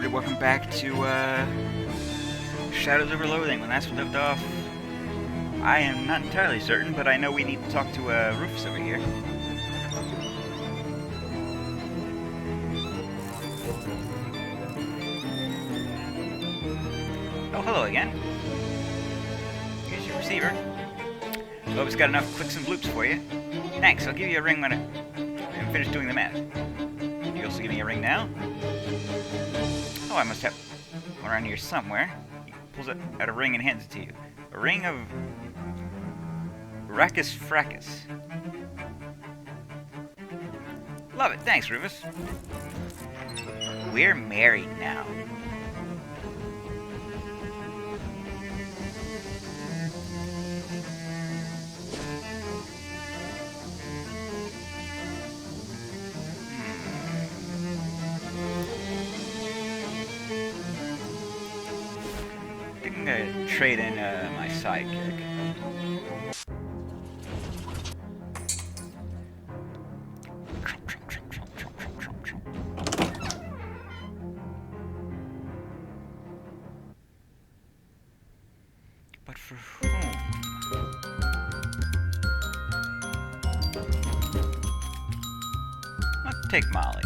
everybody, welcome back to Shadows over Loathing. When last we left off, I am not entirely certain, but I know we need to talk to Rufus over here. Oh, hello again. Here's your receiver. Hope it's got enough clicks and bloops for you. Thanks, I'll give you a ring when I'm finished doing the math. You also give me a ring now? Oh, I must have one around here somewhere. He pulls out a ring and hands it to you. A ring of Rackus Frackus. Love it. Thanks, Rufus. We're married now. I'm gonna trade in my sidekick. But for whom? Let's take Molly.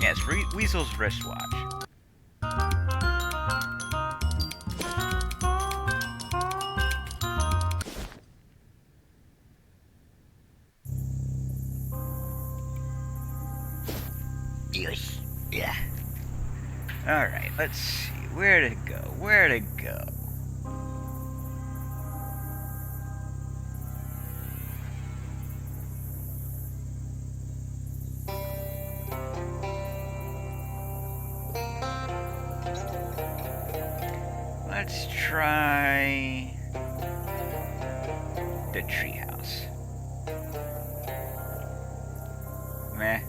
Yes, Weasel's wristwatch. Yeah. Alright, let's see. Where to go? Where to go? Let's try the treehouse. Meh.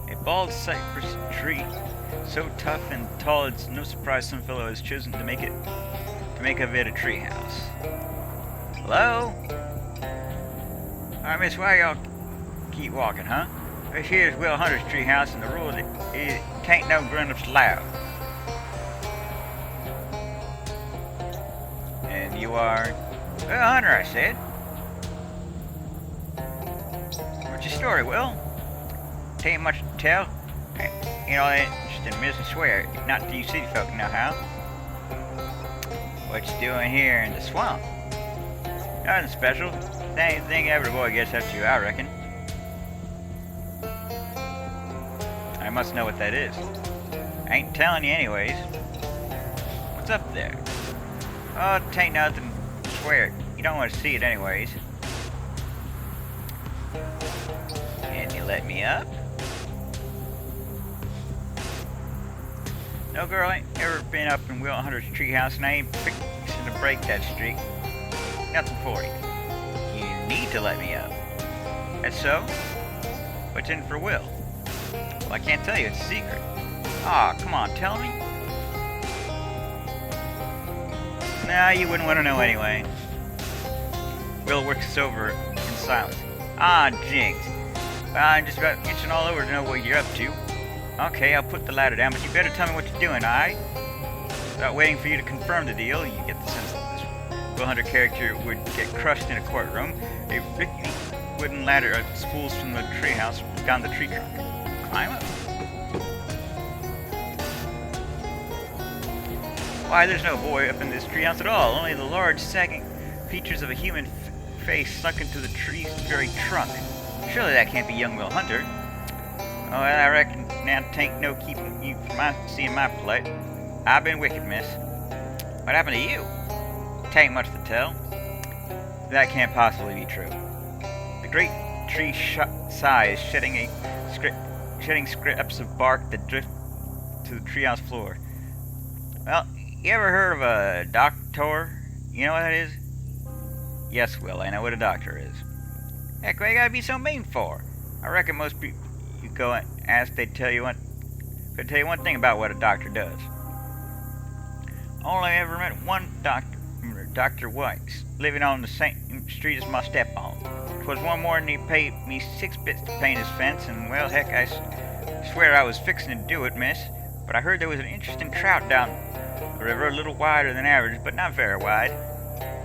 A bald cypress tree, so tough and tall it's no surprise some fellow has chosen to make of it a treehouse. Hello? Alright, miss, why y'all keep walking, huh? This here's Will Hunter's treehouse, and the rule is it can't no grown-ups allowed. And you are Will Hunter, I said. What's your story, Will? Ain't much to tell. You know, I ain't just in business swear. Not to you city folk know how. What you doing here in the swamp? Nothing special. Same thing every boy gets up to, I reckon. I must know what that is. I ain't telling you anyways. What's up there? Oh, it ain't nothing. Swear it. You don't want to see it anyways. Can you let me up? No, girl, I ain't ever been up in Will Hunter's treehouse, and I ain't fixing to break that streak. Nothing for you. You need to let me up. That's so? What's in for Will? Well, I can't tell you. It's a secret. Aw, come on, tell me. Nah, you wouldn't want to know anyway. Will works us over in silence. Ah, jinx. Well, I'm just about itching all over to know what you're up to. Okay, I'll put the ladder down, but you better tell me what you're doing, alright? Without waiting for you to confirm the deal, you get the sense that this Will Hunter character would get crushed in a courtroom. A rickety wooden ladder spools from the treehouse down the tree trunk. Climb up. Why, there's no boy up in this treehouse at all, only the large, sagging features of a human face sunk into the tree's very trunk. Surely that can't be young Will Hunter. Oh, well, I reckon now tain't no keeping you from seeing my plight. I've been wicked, miss. What happened to you? Tain't much to tell. That can't possibly be true. The great tree sighs, shedding scraps of bark that drift to the treehouse floor. Well, you ever heard of a doctor? You know what that is? Yes, Will, I know what a doctor is. Heck, what you gotta be so mean for? I reckon most people you go and ask, they'd tell you one thing about what a doctor does. Only ever met one doctor Dr. White's, living on the same street as my step-on. 'Twas one morning he paid me 6 bits to paint his fence, and well, heck, I swear I was fixing to do it, miss. But I heard there was an interesting trout down the river, a little wider than average, but not very wide.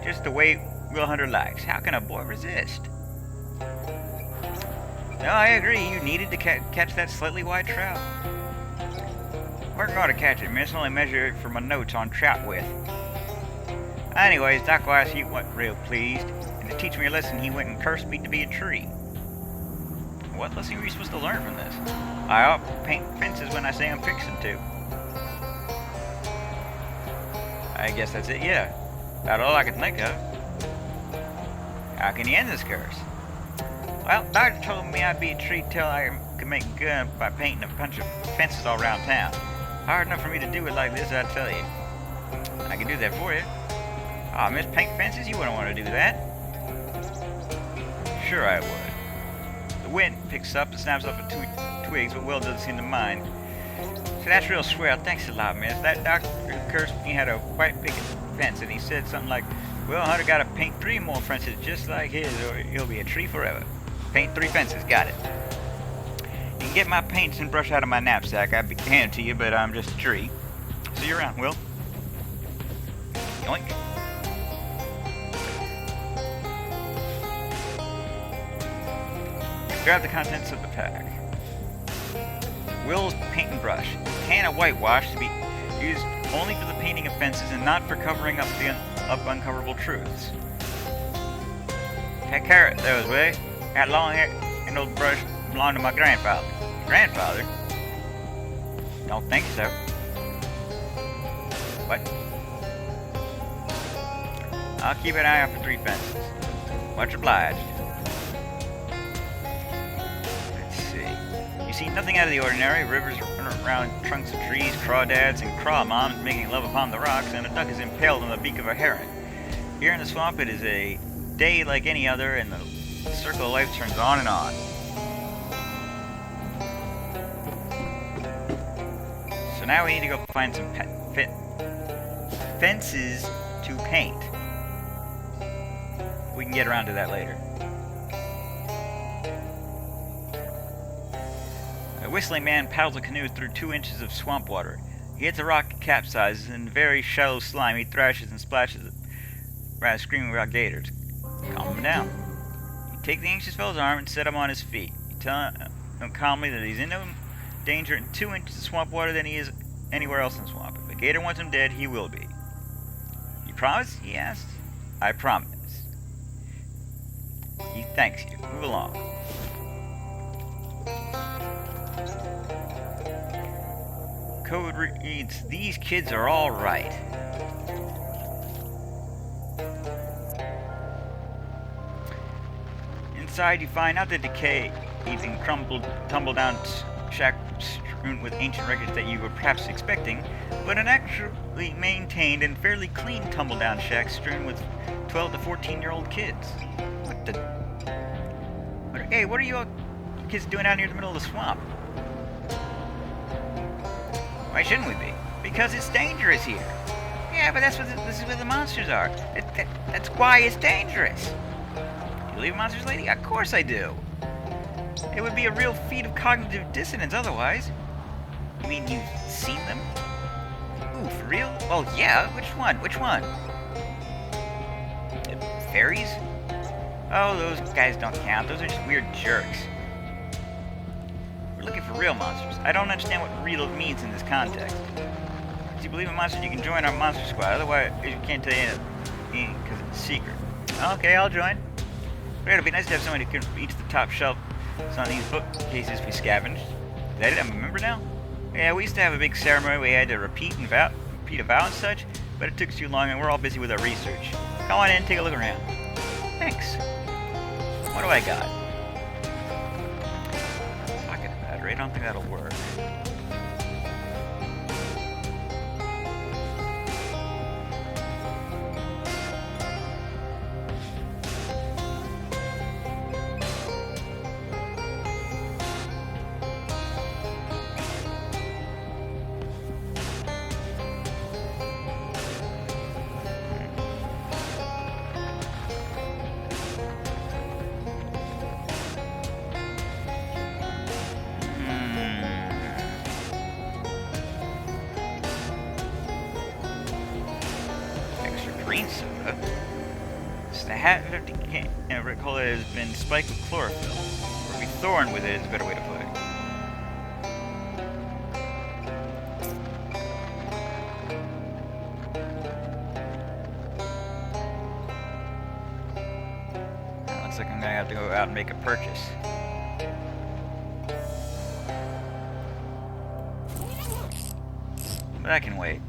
Just the way Will Hunter likes. How can a boy resist? No, I agree. You needed to catch that slightly wide trout. We're going to catch it, miss. Only measure it from my notes on trout width. Anyways, Doc Wise, he wasn't real pleased. And to teach me a lesson, he went and cursed me to be a tree. What lesson were you supposed to learn from this? I ought to paint fences when I say I'm fixing to. I guess that's it, yeah. About all I can think of. How can you end this curse? Well, Doctor told me I'd be a tree till I could make good by painting a bunch of fences all around town. Hard enough for me to do it like this, I tell you. I can do that for you. Aw, Miss Paint Fences, you wouldn't want to do that. Sure I would. The wind picks up and snaps off the twigs, but Will doesn't seem to mind. So that's real swell. Thanks a lot, miss. That doctor who cursed me had a white picket fence, and he said something like, Will Hunter gotta paint 3 more fences just like his, or he'll be a tree forever. Paint 3 fences, got it. You can get my paints and brush out of my knapsack. I'd be hand to you, but I'm just a tree. See you around, Will. Yoink. Grab the contents of the pack. Will's paint and brush. Can of whitewash to be used only for the painting of fences and not for covering up uncoverable truths. Take care of those, will you? That long hair and old brush belonged to my grandfather. Grandfather? Don't think so. What? I'll keep an eye out for 3 fences. Much obliged. You see nothing out of the ordinary. Rivers run around trunks of trees, crawdads and crawmoms making love upon the rocks, and a duck is impaled on the beak of a heron. Here in the swamp it is a day like any other, and the circle of life turns on and on. So now we need to go find some fences to paint. We can get around to that later. A whistling man paddles a canoe through 2 inches of swamp water. He hits a rock and capsizes, and in very shallow slime he thrashes and splashes rather screaming about gators. Calm him down. You take the anxious fellow's arm and set him on his feet. You tell him calmly that he's in no danger in 2 inches of swamp water than he is anywhere else in the swamp. If a gator wants him dead, he will be. You promise? He asks. I promise. He thanks you. Move along. Code reads, these kids are all right. Inside you find not the decay and tumbled down shack strewn with ancient records that you were perhaps expecting, but an actually maintained and fairly clean tumble-down shack strewn with 12 to 14-year-old kids. What the... Hey, what are you all kids doing out here in the middle of the swamp? Why shouldn't we be? Because it's dangerous here. Yeah, but this is where the monsters are. That's why it's dangerous. You believe monsters, lady? Of course I do. It would be a real feat of cognitive dissonance otherwise. You mean you've seen them? Ooh, for real? Oh yeah, which one? Which one? Fairies? Oh, those guys don't count. Those are just weird jerks. We're looking for real monsters. I don't understand what real means in this context. If you believe in monsters, you can join our monster squad. Otherwise, you can't tell you anything because it's a secret. Okay, I'll join. But it'd be nice to have someone who can reach the top shelf. Some of these bookcases we scavenged. Is that it? I'm a member now? Yeah, we used to have a big ceremony. We had to repeat a vow and such, but it took too long, and we're all busy with our research. Come on in, take a look around. Thanks. What do I got? Pocket battery. I don't think that'll work. The hat of empty can, recall it has been spiked with chlorophyll. Or be thorned with it is a better way to put it. Looks like I'm gonna have to go out and make a purchase. But I can wait.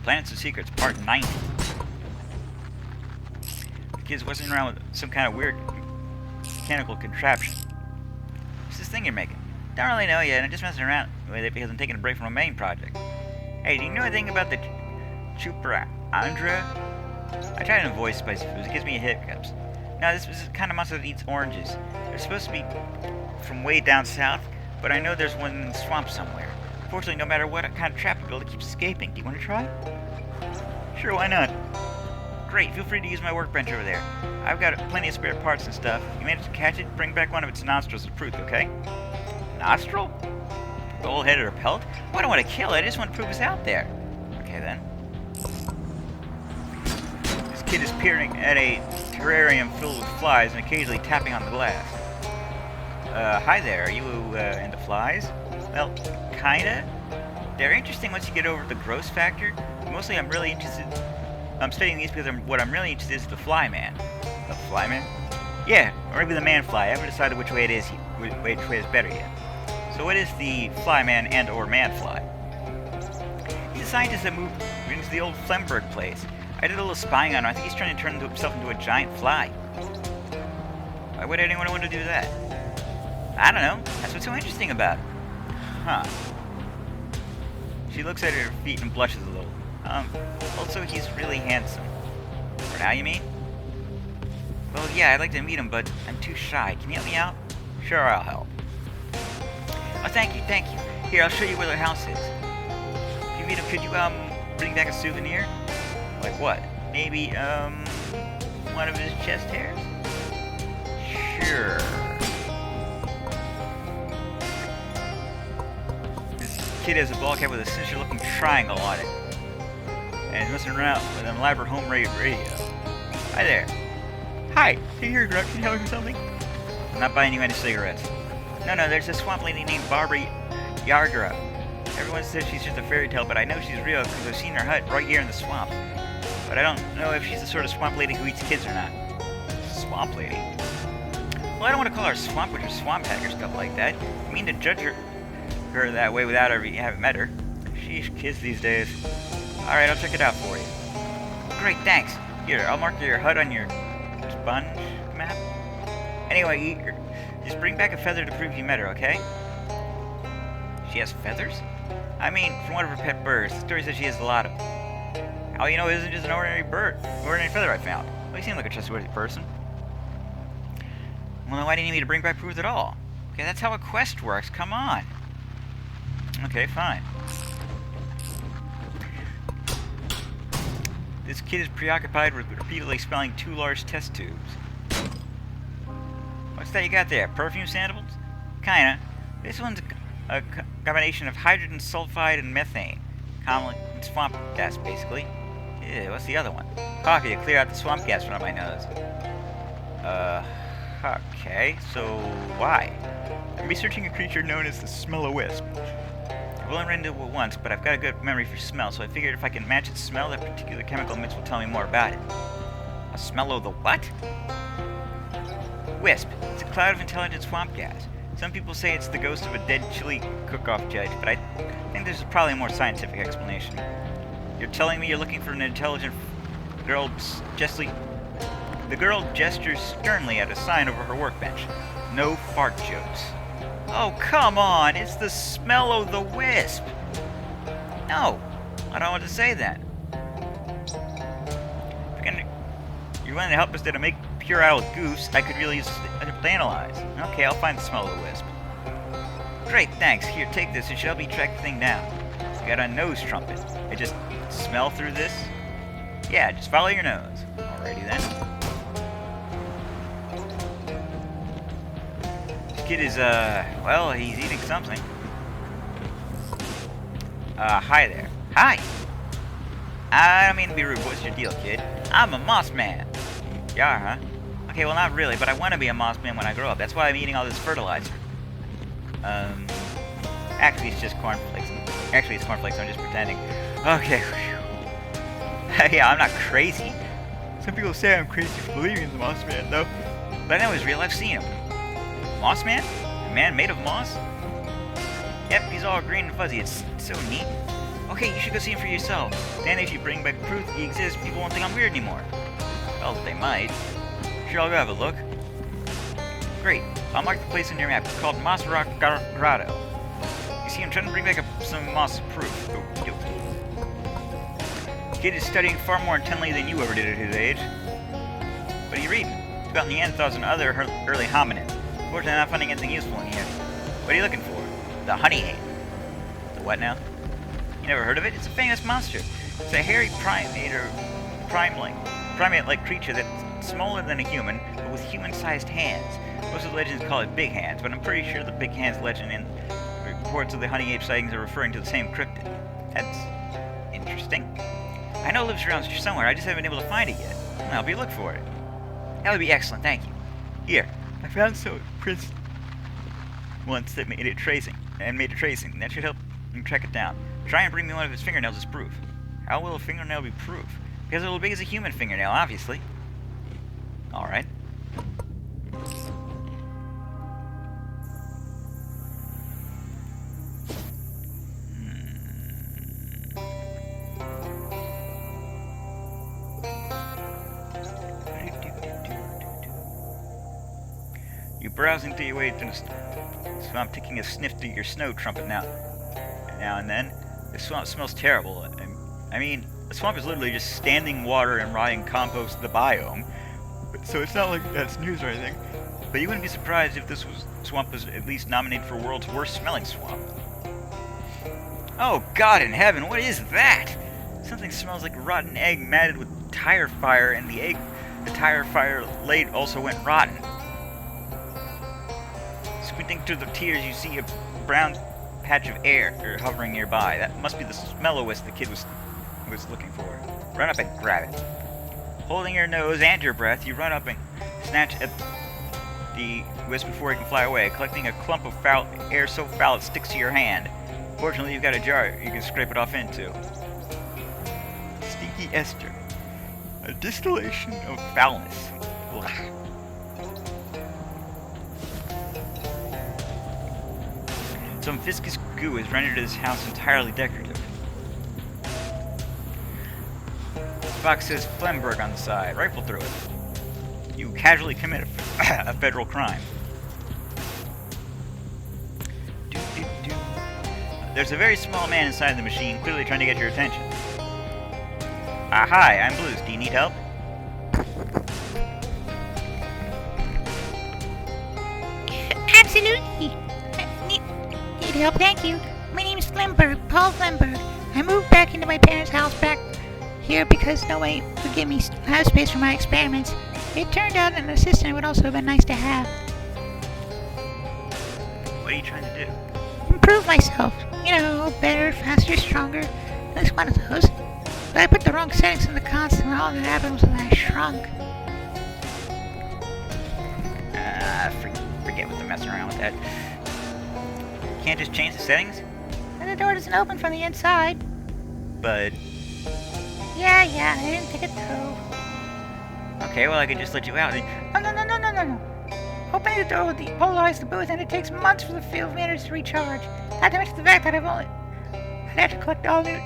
Planets of Secrets, Part 90. The kid's wasn't around with some kind of weird mechanical contraption. What's this thing you're making? Don't really know yet, I'm just messing around with it because I'm taking a break from a main project. Hey, do you know anything about the Chupra Andra? I try to avoid spicy foods, it gives me hiccups. Now, this is the kind of monster that eats oranges. They're supposed to be from way down south, but I know there's one in the swamp somewhere. Fortunately, no matter what kind of trap you build, it keeps escaping. Do you want to try? Sure, why not? Great, feel free to use my workbench over there. I've got plenty of spare parts and stuff. If you manage to catch it, bring back one of its nostrils as proof, okay? Nostril? Gold-headed or pelt? Well, I don't want to kill it, I just want to prove it's out there. Okay, then. This kid is peering at a terrarium filled with flies and occasionally tapping on the glass. Hi there, are you into flies? Well, kinda. They're interesting once you get over the gross factor. Mostly I'm studying these because what I'm really interested in is the fly man. The fly man? Yeah, or maybe the man fly. I haven't decided which way it is, which way is better yet. So what is the fly man and or man fly? He's a scientist that moved into the old Flemberg place. I did a little spying on him. I think he's trying to turn himself into a giant fly. Why would anyone want to do that? I don't know. That's what's so interesting about it. Huh. She looks at her feet and blushes a little. Also, he's really handsome. For now, you mean? Well, yeah, I'd like to meet him, but I'm too shy. Can you help me out? Sure, I'll help. Oh, thank you. Here, I'll show you where the house is. If you meet him, could you, bring back a souvenir? Like what? Maybe, one of his chest hairs? Sure. Kid has a ball cap with a sinister-looking triangle on it, and he's messing around with an elaborate home radio. Hi there. Hi. Hey, here, Grub. Can you help me with something? I'm not buying you any cigarettes. No, there's a swamp lady named Barbara Yardra. Everyone says she's just a fairy tale, but I know she's real because I've seen her hut right here in the swamp. But I don't know if she's the sort of swamp lady who eats kids or not. Swamp lady? Well, I don't want to call her swamp witch or swamp hag or stuff like that. I mean to judge her that way without ever having met her. Sheesh, kids these days. Alright, I'll check it out for you. Great, thanks. Here, I'll mark your hut on your sponge map. Anyway, just bring back a feather to prove you met her, okay? She has feathers? I mean, from one of her pet birds. The story says she has a lot of them. All you know isn't just an ordinary feather I found. Well, you seem like a trustworthy person. Well, then why do you need me to bring back proof at all? Okay, that's how a quest works. Come on. Okay, fine. This kid is preoccupied with repeatedly smelling 2 large test tubes. What's that you got there? Perfume samples? Kinda. This one's a combination of hydrogen sulfide and methane. Common swamp gas, basically. Ew, what's the other one? Coffee to clear out the swamp gas from my nose. Okay, so why? I'm researching a creature known as the Smell-O-Wisp. I've only run into it once, but I've got a good memory for smell, so I figured if I can match its smell, that particular chemical mix will tell me more about it. A smell-o-the-what? Wisp. It's a cloud of intelligent swamp gas. Some people say it's the ghost of a dead chili cook-off judge, but I think there's probably a more scientific explanation. You're telling me you're looking for an intelligent girl The girl gestures sternly at a sign over her workbench. No fart jokes. Oh, come on! It's the Smell-O-the-Wisp! No! I don't want to say that. You're willing to help us to make puerile goose I could really use to analyze. Okay, I'll find the Smell-O-the-Wisp. Great, thanks. Here, take this. It should help me track the thing down. It's got a nose trumpet. I just smell through this? Yeah, just follow your nose. Alrighty then. This kid is, well, he's eating something. Hi there. Hi! I don't mean to be rude, but what's your deal, kid? I'm a moss man. You are, huh? Okay, well not really, but I want to be a moss man when I grow up. That's why I'm eating all this fertilizer. Actually it's just cornflakes. Actually it's cornflakes, I'm just pretending. Okay. Yeah, I'm not crazy. Some people say I'm crazy for believing in the moss man, though. But I know he's real, I've seen him. Moss man? A man made of moss? Yep, he's all green and fuzzy. It's so neat. Okay, you should go see him for yourself. Then if you bring back proof he exists, people won't think I'm weird anymore. Well, they might. Sure, I'll go have a look. Great. I'll mark the place on your map. It's called Moss Rock Grotto. You see, I'm trying to bring back some moss proof. The kid is studying far more intently than you ever did at his age. What are you reading? It's about Neanderthals and other early hominids. Fortunately, I'm not finding anything useful in here. What are you looking for? The honey ape. The what now? You never heard of it? It's a famous monster. It's a hairy primate or primate-like creature that's smaller than a human, but with human-sized hands. Most of the legends call it big hands, but I'm pretty sure the big hands legend and reports of the honey ape sightings are referring to the same cryptid. That's interesting. I know it lives around somewhere, I just haven't been able to find it yet. I'll help you look for it. That would be excellent, thank you. Here, I found some prints once that made a tracing. That should help you track it down. Try and bring me one of his fingernails as proof. How will a fingernail be proof? Because it'll be as a human fingernail, obviously. Alright. You browsing through your way to the swamp, taking a sniff through your snow trumpet now and then. The swamp smells terrible. I mean, the swamp is literally just standing water and rotting compost of the biome, so it's not like that's news or anything. But you wouldn't be surprised if this swamp was at least nominated for world's worst smelling swamp. Oh God in heaven, what is that? Something smells like rotten egg matted with tire fire, and the tire fire laid also went rotten. Squinting through the tears, you see a brown patch of air hovering nearby. That must be the smell-o-wisp the kid was looking for. Run up and grab it. Holding your nose and your breath, you run up and snatch at the wisp before it can fly away, collecting a clump of foul air so foul it sticks to your hand. Fortunately, you've got a jar you can scrape it off into. Stinky ester. A distillation of foulness. Ugh. Some viscous goo has rendered this house entirely decorative. The box says Flemberg on the side. Rifle through it. You casually commit a federal crime. There's a very small man inside the machine, clearly trying to get your attention. Hi, I'm Blues. Do you need help? Absolutely. Need help, thank you. My name is Flemberg, Paul Flemberg. I moved back into my parents' house back here because no one would give me house space for my experiments. It turned out an assistant would also have been nice to have. What are you trying to do? Improve myself. You know, better, faster, stronger. At least one of those. But I put the wrong settings in the console and all that happened was that I shrunk. Forget what they're messing around with that. Can't just change the settings? And the door doesn't open from the inside. But... Yeah, I didn't think it through. Okay, well I could just let you out. No. Opening the door would depolarize the booth, and it takes months for the field meters to recharge. Not to mention the fact that I'd have to collect all new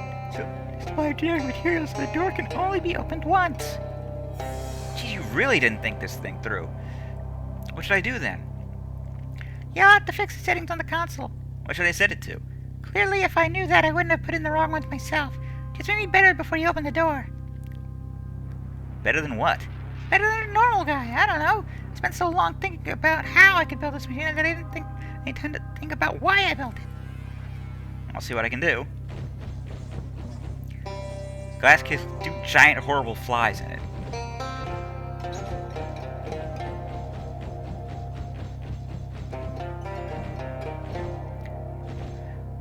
supply generic materials, so the door can only be opened once. Gee, you really didn't think this thing through. What should I do then? You'll have to fix the settings on the console. What should I set it to? Clearly, if I knew that, I wouldn't have put in the wrong ones myself. Just make me better before you open the door. Better than what? Better than a normal guy, I don't know. I spent so long thinking about how I could build this machine that I didn't tend to think about why I built it. I'll see what I can do. Glass case with 2 giant horrible flies in it.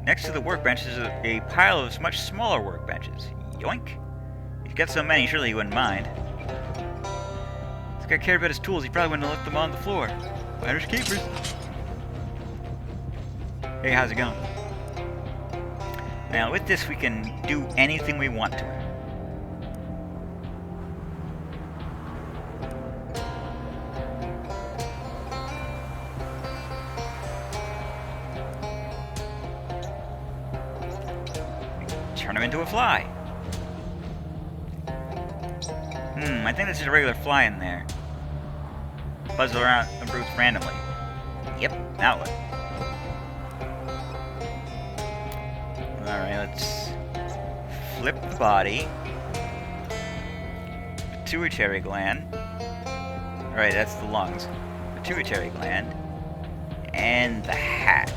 Next to the workbench is a pile of much smaller workbenches. Yoink! He's got so many, surely he wouldn't mind. If this guy cared about his tools, he probably wouldn't have left them on the floor. Finders keepers. Hey, how's it going? Now, with this, we can do anything we want to it. Turn him into a fly. I think this is a regular fly in there. Buzz around the roof randomly. Yep, now what? Alright, let's flip the body. Pituitary gland. Alright, that's the lungs. Pituitary gland. And the hat.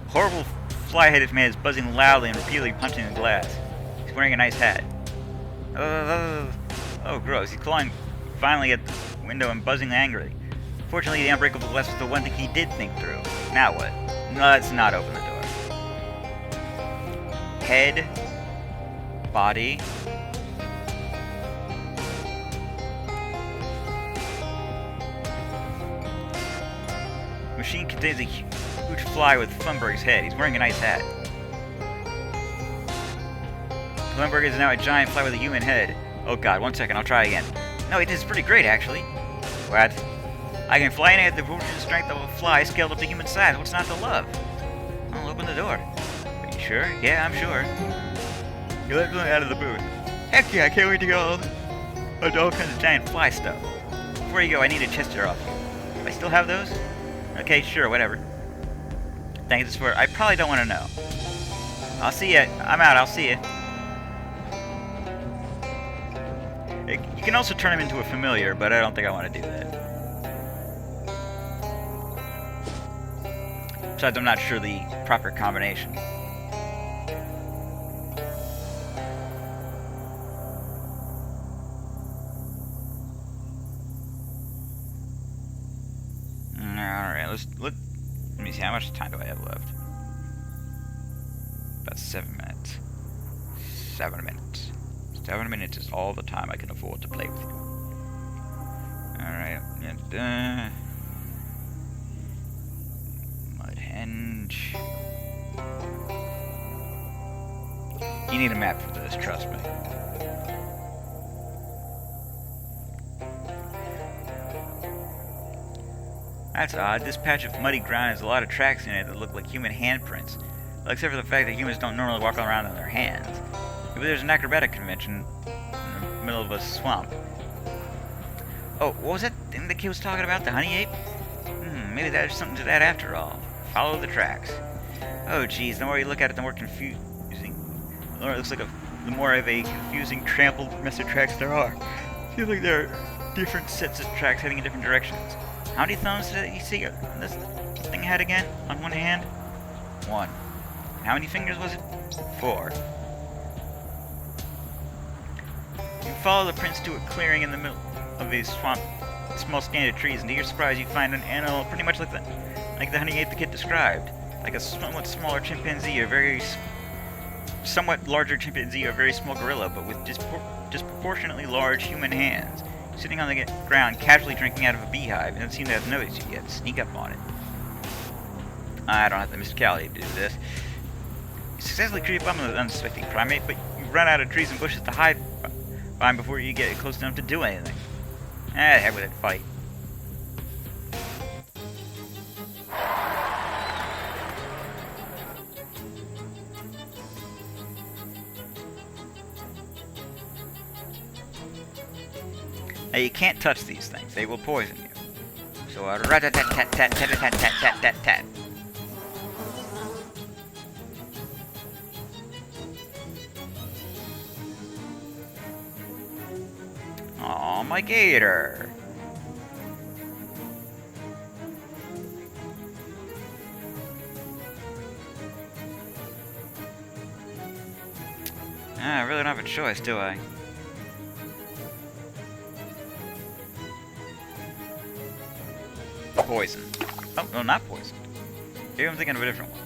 Horrible fly-headed man is buzzing loudly and repeatedly punching the glass. He's wearing a nice hat. Oh, gross. He's clawing violently at the window and buzzing angrily. Fortunately, the unbreakable glass was the one thing he did think through. Now what? Let's not open the door. Head. Body. Machine contains a huge fly with Flumberg's head. He's wearing a nice hat. Flumberg is now a giant fly with a human head. Oh god, 1 second, I'll try again. No, it is pretty great, actually. What? I can fly and I have the proportion strength of a fly scaled up to human size. What's not to love? I'll open the door. Are you sure? Yeah, I'm sure. You let me out of the booth. Heck yeah, I can't wait to go all kinds of giant fly stuff. Before you go, I need a Chester off you. Do I still have those? Okay, sure, whatever. Thanks for... I probably don't want to know. I'll see ya. I'm out, I'll see ya. You can also turn him into a familiar, but I don't think I want to do that. Besides, I'm not sure the proper combination. Alright, let me see, how much time do I have left? About 7 minutes. 7 minutes. 7 minutes is all the time I can afford to play with you. Alright, Mudhenge. You need a map for this, trust me. That's odd. This patch of muddy ground has a lot of tracks in it that look like human handprints. Well, except for the fact that humans don't normally walk around on their hands. Maybe there's an acrobatic convention in the middle of a swamp. Oh, what was that thing the kid was talking about? The honey ape? Maybe there's something to that after all. Follow the tracks. Oh geez, the more you look at it, the more confusing. The more it looks like the more of a confusing, trampled mess of tracks there are. I feel like there are different sets of tracks heading in different directions. How many thumbs did you see this thing had again? On one hand? 1. How many fingers was it? 4. You follow the prints to a clearing in the middle of a swamp, a small stand of trees, and to your surprise you find an animal pretty much like the honey ape the kid described. Like a somewhat smaller chimpanzee, a very somewhat larger chimpanzee, or a very small gorilla, but with disproportionately large human hands. Sitting on the ground, casually drinking out of a beehive. It doesn't seem to have noticed you yet. Sneak up on it. I don't have the mysticality to do this. You successfully creep up on the unsuspecting primate, but you run out of trees and bushes to hide behind before you get close enough to do anything. Heck with it, fight. Now you can't touch these things, they will poison you. So rat-tat-tat-tat-tat-tat-tat-tat-tat. Aw, my gator. I really don't have a choice, do I? poison. Oh, no, not poison. Maybe I'm thinking of a different one.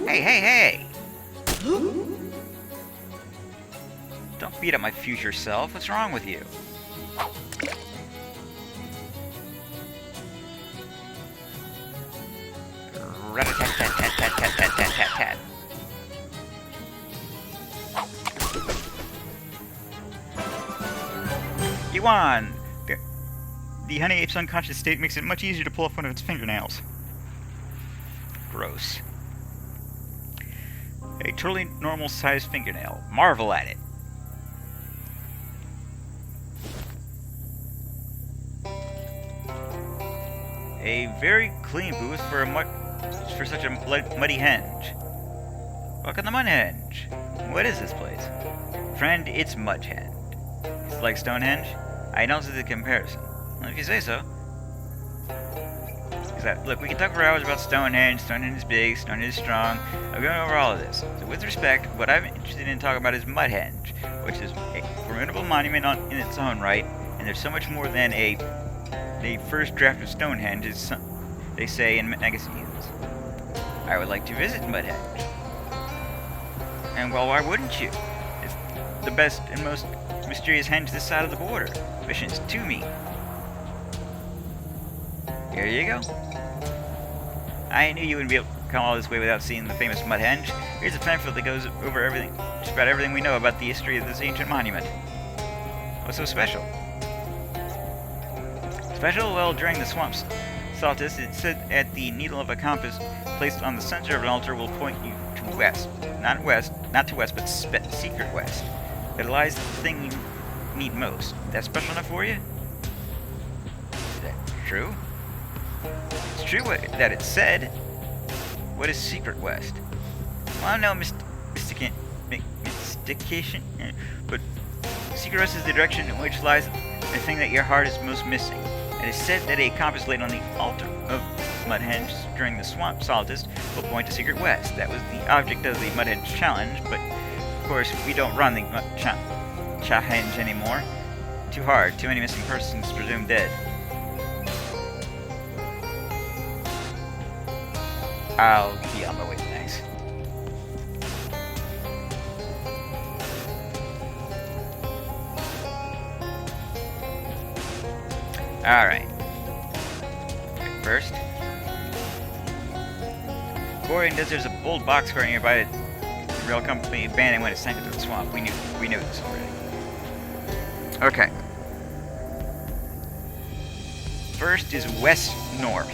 Hey, hey, hey! Don't beat up my future self. What's wrong with you? Rat-a-tat-tat-tat-tat-tat-tat-tat-tat. You won! The honey ape's unconscious state makes it much easier to pull off one of its fingernails. Gross. A totally normal-sized fingernail. Marvel at it. A very clean booth for such a muddy henge. Welcome to Mudhenge. What is this place? Friend, it's Mudhenge. It's like Stonehenge? I don't see the comparison. Well, if you say so. Look, we can talk for hours about Stonehenge. Stonehenge is big, Stonehenge is strong. I'm going over all of this. So with respect, what I'm interested in talking about is Mudhenge, which is a formidable monument in its own right, and there's so much more than the first draft of Stonehenge, as they say in magazines. I would like to visit Mudhenge. And well, why wouldn't you? It's the best and most mysterious henge this side of the border. Missions to me. Here you go. I knew you wouldn't be able to come all this way without seeing the famous Mudhenge. Here's a pamphlet that goes over everything, just about everything we know about the history of this ancient monument. What's so special? Special? Well, during the swamp solstice, it said at the needle of a compass placed on the center of an altar will point you to west. Not to west, but secret west. It lies the thing you need most. That's special enough for you? Is that true? It's true that it said. What is secret west? Well, no mystication, but secret west is the direction in which lies the thing that your heart is most missing. It is said that a compass laid on the altar of Mudhenge during the swamp solstice will point to secret west. That was the object of the Mudhenge challenge, but of course we don't run the challenge anymore. Too hard. Too many missing persons presumed dead. I'll be on my way. Thanks. Alright. First, Gorian says there's a bold boxcar nearby. The rail company abandoned when it sank into the swamp. We knew this already. Okay. First is west north.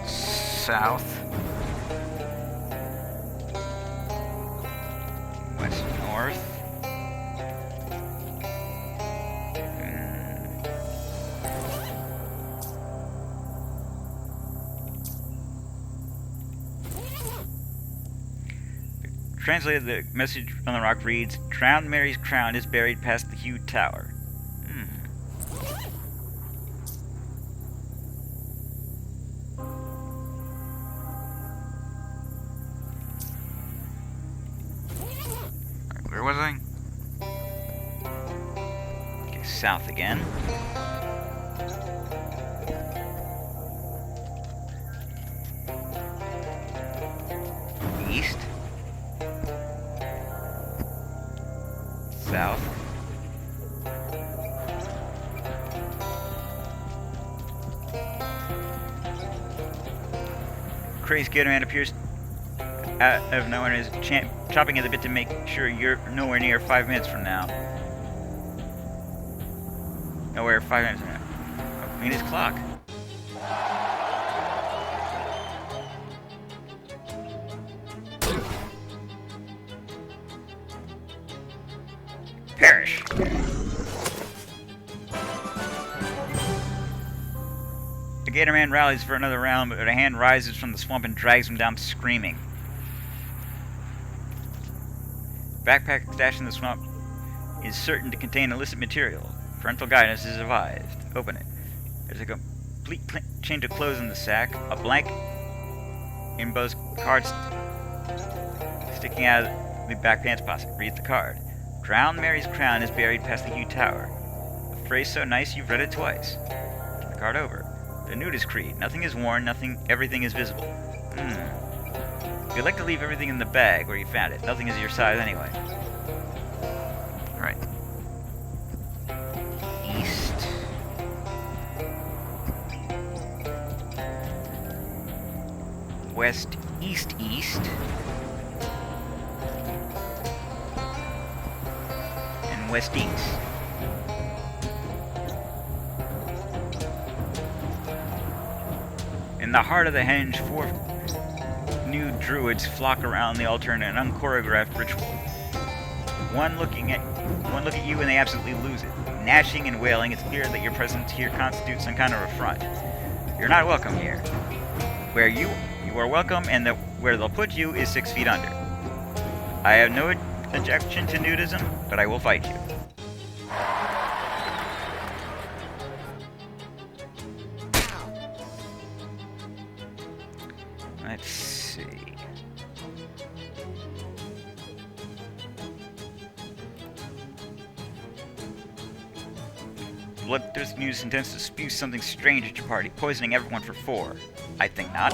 South. West north. Translated, the message on the rock reads, "Drowned Mary's crown is buried past the huge tower." Where was I? Okay, south again. East. South. Crazy Gator Man appears out of nowhere and is chopping at the bit to make sure you're nowhere near 5 minutes from now. Nowhere 5 minutes from now. Oh, clean his clock. Perish! The Gator Man rallies for another round, but a hand rises from the swamp and drags him down screaming. Backpack stashed in the swamp is certain to contain illicit material. Parental guidance is advised. Open it. There's a complete change of clothes in the sack, a blank in both cards sticking out of the back pants pocket. Read the card. Drowned Mary's crown is buried past the huge tower. A phrase so nice you've read it twice. Turn the card over. The nudist creed. Nothing is worn, everything is visible. You'd like to leave everything in the bag where you found it. Nothing is your size anyway. Alright. East. West, east, east. And west, east. In the heart of the henge, 4 new druids flock around the altar in an unchoreographed ritual. One look at you and they absolutely lose it. Gnashing and wailing, it's clear that your presence here constitutes some kind of affront. You're not welcome here. Where you are welcome, and where they'll put you is 6 feet under. I have no objection to nudism, but I will fight you. Let's see. Bloodthirsty news intends to spew something strange at your party, poisoning everyone for 4. I think not.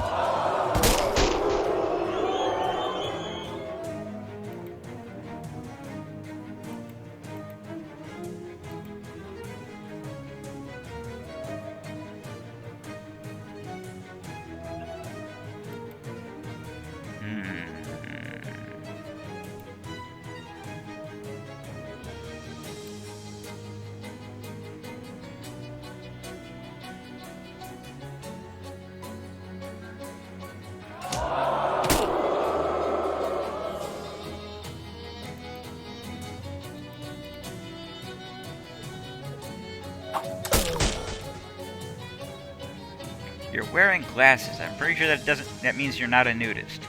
You're wearing glasses. I'm pretty sure that means you're not a nudist.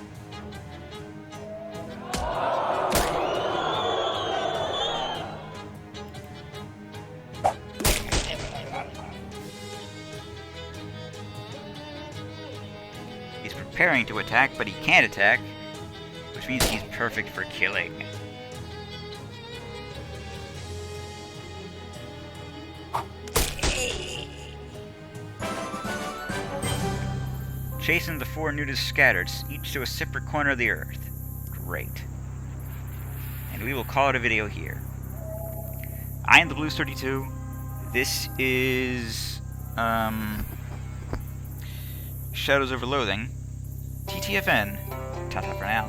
He's preparing to attack, but he can't attack, which means he's perfect for killing. Chasing the 4 nudists scattered, each to a separate corner of the earth. Great. And we will call it a video here. I am the Blues 32. This is Shadows over Loathing. TTFN. Ta-ta for now.